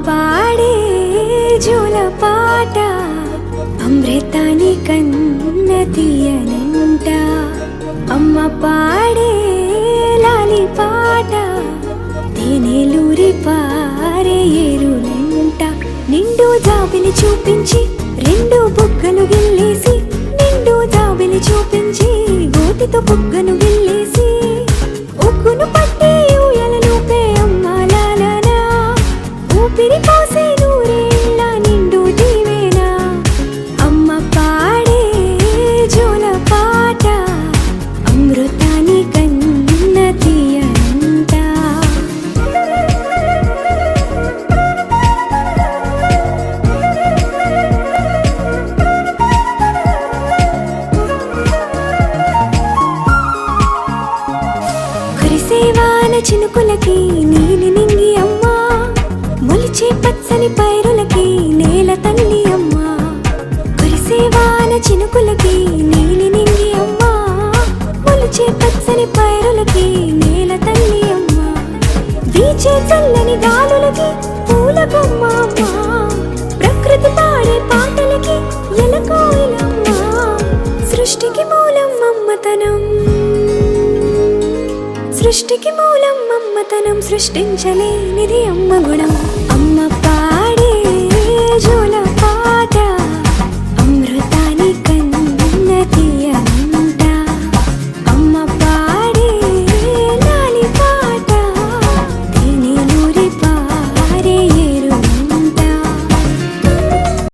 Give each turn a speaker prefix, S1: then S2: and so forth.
S1: పాడే జోల పాట అమృతాని కన్న తీయనంట. అమ్మ పాడే లాలి పాట తేనెలూరి పారే ఏరులంట. నిండు జాబిలి చూపించి రెండు బుగ్గలు గిల్లేసి, నిండు జాబిలి చూపించి గోటితో బుగ్గను గిల్లేసి, ఉగ్గును పట్టి ఊయలను పే అమ్మాలాలనా, ఊపిరి పోసే నూరేళ్ళ నిండు దీవేనా. అమ్మ పాడే జోల పాట అమృతాని కన్న తీయనంట. కురిసేవాన చినుకులకి నీలి నింగి అమ్మా, మొలిచే పచ్చని పైరులకి నేల తల్లి అమ్మా. కురిసేవాన చినుకులకి నీలి నింగి అమ్మా, మొలిచే పచ్చని పైరులకి నేల తల్లి అమ్మా. వీచే చల్లని గాలులకి పూల బొమ్మ అమ్మా, ప్రకృతి పాడే పాటలకి ఎలకోయిలమ్మా. సృష్టికి మూలం అమ్మతనం, సృష్టికి మూలం అమ్మతనం, సృష్టించలేనిది అమ్మ గుణం. అమ్మ పాడే జోల